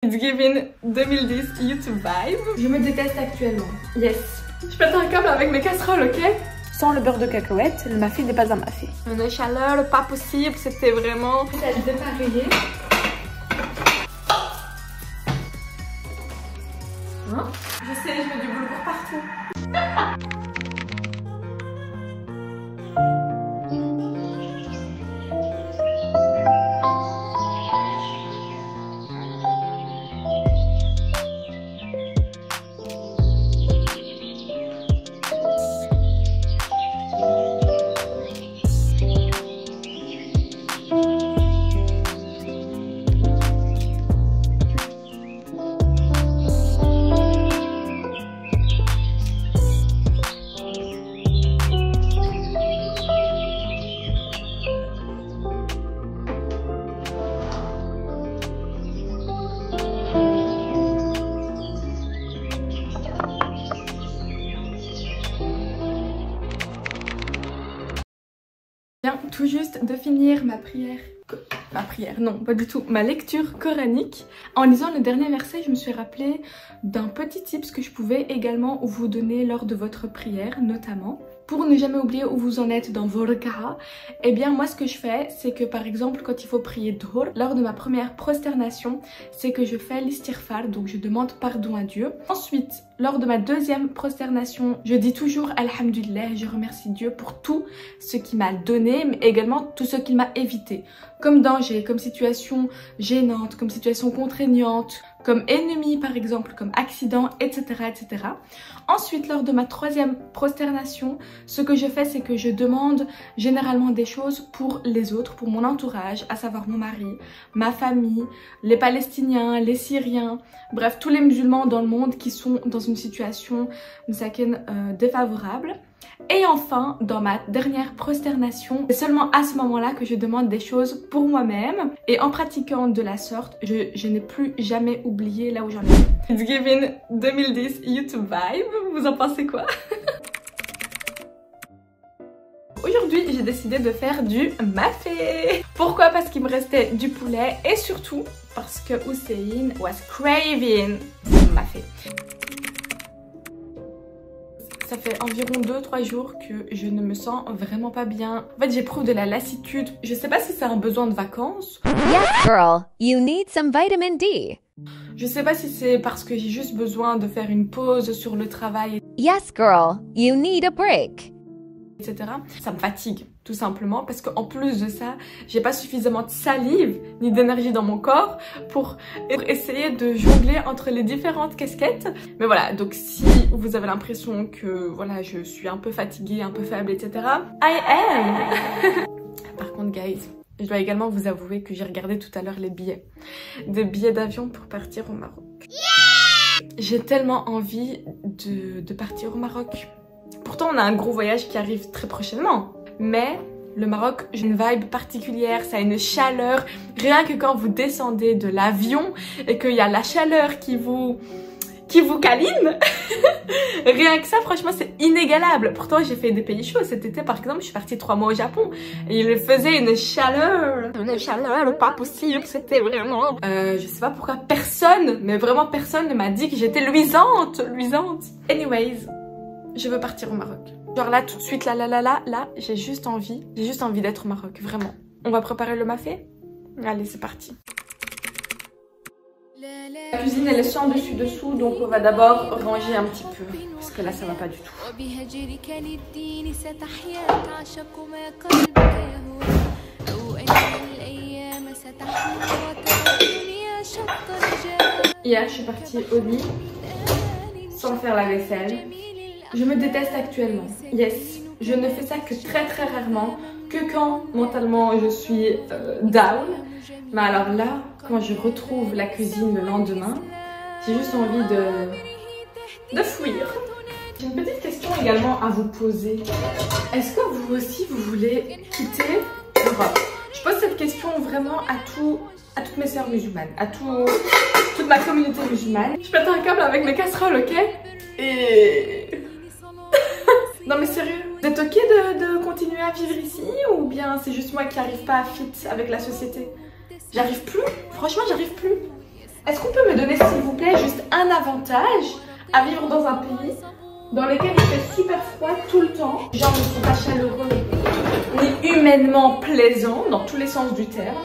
It's giving 2010 YouTube vibe. Je me déteste actuellement. Yes. Je pète un câble avec mes casseroles, ok? Sans le beurre de cacahuète, le mafé n'est pas un mafé. Une chaleur pas possible, c'était vraiment... Ça dépareillé. Hein? Je sais, je mets du boulgour partout. Je viens tout juste de finir ma prière, non pas du tout, ma lecture coranique. En lisant le dernier verset, je me suis rappelé d'un petit tips que je pouvais également vous donner lors de votre prière, notamment. Pour ne jamais oublier où vous en êtes dans vos raka'a, eh bien moi ce que je fais, c'est que par exemple quand il faut prier Dhuhr, lors de ma première prosternation, c'est que je fais l'istighfar, donc je demande pardon à Dieu. Ensuite, lors de ma deuxième prosternation, je dis toujours Alhamdulillah, je remercie Dieu pour tout ce qu'il m'a donné, mais également tout ce qu'il m'a évité. Comme danger, comme situation gênante, comme situation contraignante, comme ennemi par exemple, comme accident, etc. etc. Ensuite, lors de ma troisième prosternation, ce que je fais, c'est que je demande généralement des choses pour les autres, pour mon entourage, à savoir mon mari, ma famille, les Palestiniens, les Syriens, bref, tous les musulmans dans le monde qui sont dans une situation défavorable. Et enfin, dans ma dernière prosternation, c'est seulement à ce moment-là que je demande des choses pour moi-même. Et en pratiquant de la sorte, je n'ai plus jamais oublié là où j'en ai. It's giving 2010 YouTube vibe. Vous en pensez quoi? Aujourd'hui, j'ai décidé de faire du mafé. Pourquoi? Parce qu'il me restait du poulet et surtout parce que Hussein was craving mafé. Ça fait environ 2-3 jours que je ne me sens vraiment pas bien. En fait, j'éprouve de la lassitude. Je sais pas si c'est un besoin de vacances. Yes, girl, you need some vitamin D. Je sais pas si c'est parce que j'ai juste besoin de faire une pause sur le travail. Yes, girl, you need a break. Etc. Ça me fatigue, tout simplement, parce qu'en plus de ça, j'ai pas suffisamment de salive ni d'énergie dans mon corps pour essayer de jongler entre les différentes casquettes. Mais voilà, donc si vous avez l'impression que voilà, je suis un peu fatiguée, un peu faible, etc. I am. Par contre, guys, je dois également vous avouer que j'ai regardé tout à l'heure les billets. Des billets d'avion pour partir au Maroc. Yeah! J'ai tellement envie de partir au Maroc. Pourtant, on a un gros voyage qui arrive très prochainement. Mais le Maroc, j'ai une vibe particulière, ça a une chaleur. Rien que quand vous descendez de l'avion et qu'il y a la chaleur qui vous câline. Rien que ça, franchement, c'est inégalable. Pourtant, j'ai fait des pays chauds. Cet été, par exemple, je suis partie 3 mois au Japon. Et il faisait une chaleur pas possible. C'était vraiment... je sais pas pourquoi personne, mais vraiment personne ne m'a dit que j'étais luisante. Anyways, je veux partir au Maroc. Genre là, tout de suite, là, j'ai juste envie d'être au Maroc, vraiment. On va préparer le mafé? Allez, c'est parti. La cuisine, elle est sans dessus-dessous, donc on va d'abord ranger un petit peu, parce que là, ça va pas du tout. Hier, je suis partie au lit, sans faire la vaisselle. Je me déteste actuellement, yes. Je ne fais ça que très rarement, que quand mentalement je suis down. Mais alors là, quand je retrouve la cuisine le lendemain, j'ai juste envie de fuir. J'ai une petite question également à vous poser. Est-ce que vous aussi vous voulez quitter l'Europe? Je pose cette question vraiment à toutes mes sœurs musulmanes, à toute ma communauté musulmane. Je pète un câble avec mes casseroles, ok? Et... Non mais sérieux, vous êtes ok de continuer à vivre ici ou bien c'est juste moi qui n'arrive pas à fit avec la société? J'arrive plus, franchement j'arrive plus. Est-ce qu'on peut me donner s'il vous plaît juste un avantage à vivre dans un pays dans lequel il fait super froid tout le temps? Les gens ne sont pas chaleureux ni humainement plaisants dans tous les sens du terme.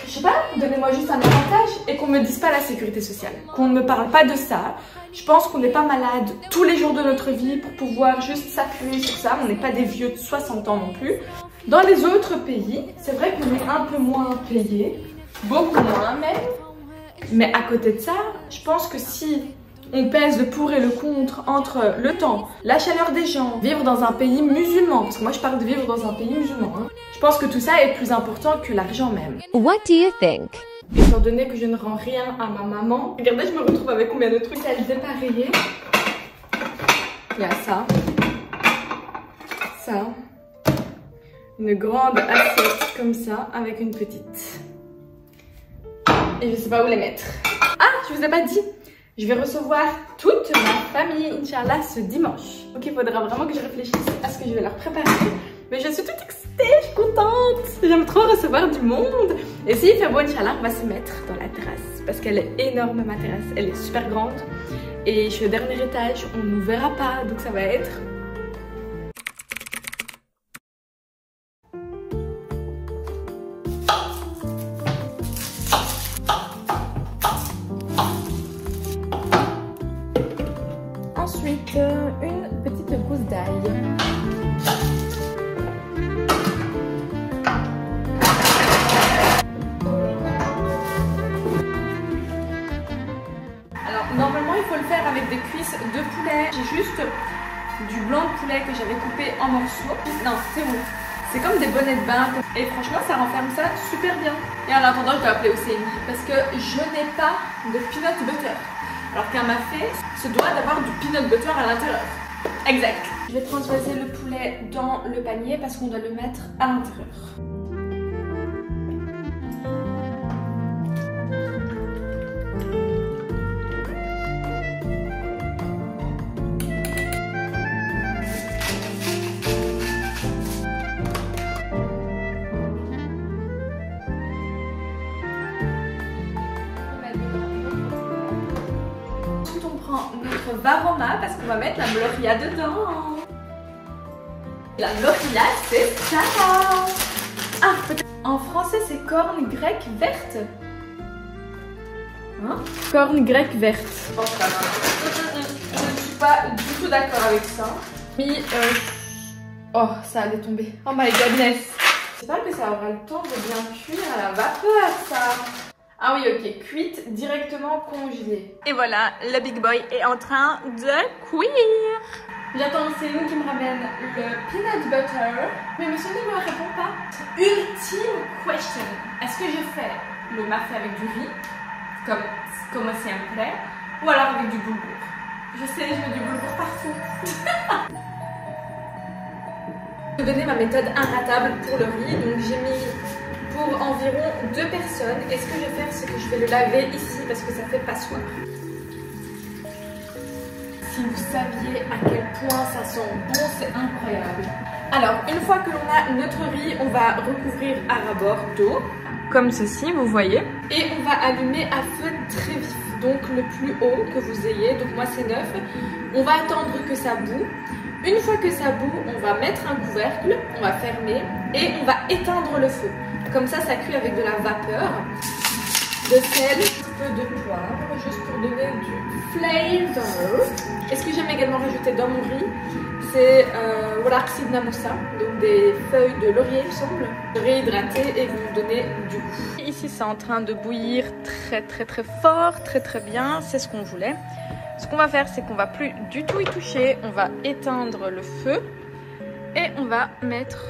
Je sais pas, donnez-moi juste un avantage et qu'on me dise pas la sécurité sociale. Qu'on ne me parle pas de ça. Je pense qu'on n'est pas malade tous les jours de notre vie pour pouvoir juste s'appuyer sur ça. On n'est pas des vieux de 60 ans non plus. Dans les autres pays, c'est vrai qu'on est un peu moins payé. Beaucoup moins même. Mais à côté de ça, je pense que si on pèse le pour et le contre entre le temps, la chaleur des gens, vivre dans un pays musulman, parce que moi je parle de vivre dans un pays musulman, hein, je pense que tout ça est plus important que l'argent même. What do you think? Étant donné que je ne rends rien à ma maman, regardez, je me retrouve avec combien de trucs à dépareiller. Il y a ça, ça, une grande assiette comme ça avec une petite. Et je sais pas où les mettre. Ah, je vous ai pas dit. Je vais recevoir toute ma famille, Inch'Allah, ce dimanche. Donc il faudra vraiment que je réfléchisse à ce que je vais leur préparer. Mais je suis toute excitée, je suis contente. J'aime trop recevoir du monde. Et s'il fait beau, Inch'Allah, on va se mettre dans la terrasse. Parce qu'elle est énorme, ma terrasse. Elle est super grande. Et je suis au dernier étage, on ne nous verra pas. Donc ça va être... Ensuite, une petite gousse d'ail. Alors, normalement, il faut le faire avec des cuisses de poulet. J'ai juste du blanc de poulet que j'avais coupé en morceaux. Non, c'est bon. C'est comme des bonnets de bain. Et franchement, ça renferme ça super bien. Et en attendant, je dois appeler Océanie parce que je n'ai pas de peanut butter. Alors qu'un mafé se doit d'avoir du peanut butter à l'intérieur. Exact. Je vais transvaser le poulet dans le panier parce qu'on doit le mettre à l'intérieur. Notre varoma parce qu'on va mettre la gloria dedans. La gloria, c'est ça. Ah, en français, c'est corne grecque verte. Hein? Corne grecque verte. Oh, je ne suis pas du tout d'accord avec ça. Mais oh, ça allait tomber. Oh my goodness. J'espère que ça aura le temps de bien cuire à la vapeur, ça. Ah oui, ok, cuite directement congelée. Et voilà, le big boy est en train de cuire. J'attends Céline qui me ramène le peanut butter. Mais monsieur ne me répond pas. Ultime question. Est-ce que je fais le mafé avec du riz, comme sempre, ou alors avec du boulgour? Je sais, je mets du boulgour partout. Je vais donner ma méthode inratable pour le riz. Donc j'ai mis... pour environ 2 personnes. Et ce que je vais faire, c'est que je vais le laver ici parce que ça fait passoire. Si vous saviez à quel point ça sent bon, c'est incroyable. Alors, une fois que l'on a notre riz, on va recouvrir à ras-bord d'eau, comme ceci, vous voyez. Et on va allumer à feu très vif, donc le plus haut que vous ayez. Donc moi, c'est 9. On va attendre que ça bout. Une fois que ça bout, on va mettre un couvercle, on va fermer et on va éteindre le feu. Comme ça, ça cuit avec de la vapeur, de sel, un peu de poivre, juste pour donner du flavor. Et ce que j'aime également rajouter dans mon riz, c'est Waraqsid Namusa, donc des feuilles de laurier, il me semble, réhydratées et vont donner du goût. Ici, c'est en train de bouillir très fort, très bien, c'est ce qu'on voulait. Ce qu'on va faire, c'est qu'on va plus du tout y toucher, on va éteindre le feu et on va mettre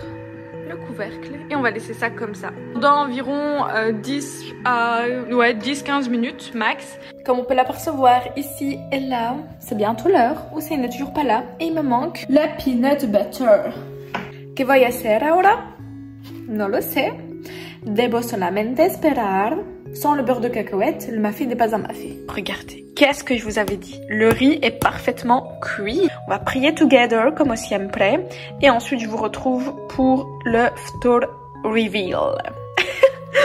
le couvercle et on va laisser ça comme ça dans environ 10-15 minutes max. Comme on peut l'apercevoir ici et là, c'est bientôt l'heure. Hussein n'est toujours pas là et il me manque le peanut butter. ¿Qué voy a hacer ahora? No lo sé. Debo solamente esperar. Sans le beurre de cacahuète, le mafé n'est pas un mafé. Regardez, qu'est-ce que je vous avais dit? Le riz est parfaitement cuit. On va prier together, comme siempre. Et ensuite, je vous retrouve pour le ftour reveal.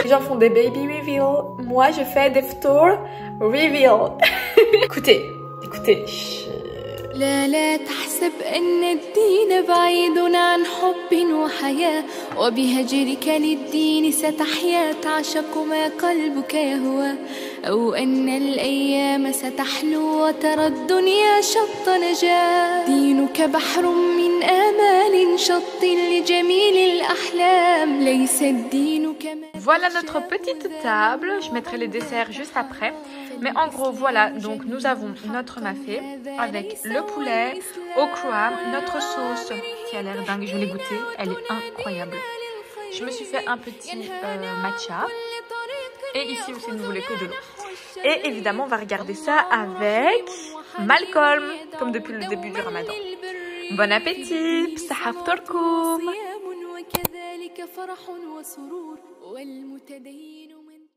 Les gens font des baby reveal. Moi, je fais des ftour reveal. Écoutez. لا تحسب أن الدين بعيد عن حب وحياة وبهجرك للدين ستحيا تعشق ما قلبك يهوى أو أن الأيام ستحلو وترى الدنيا شط نجاة دينك بحر من آمال شط لجميل الأحلام ليس الدين كما. Voilà notre petite table, je mettrai les desserts juste après. Mais en gros voilà, donc nous avons notre mafé avec le poulet au crua, notre sauce qui a l'air dingue, je l'ai goûtée, elle est incroyable. Je me suis fait un petit matcha et ici aussi ne voulez que de l'eau. Et évidemment on va regarder ça avec Malcolm, comme depuis le début du ramadan. Bon appétit, بصحة فطوركم.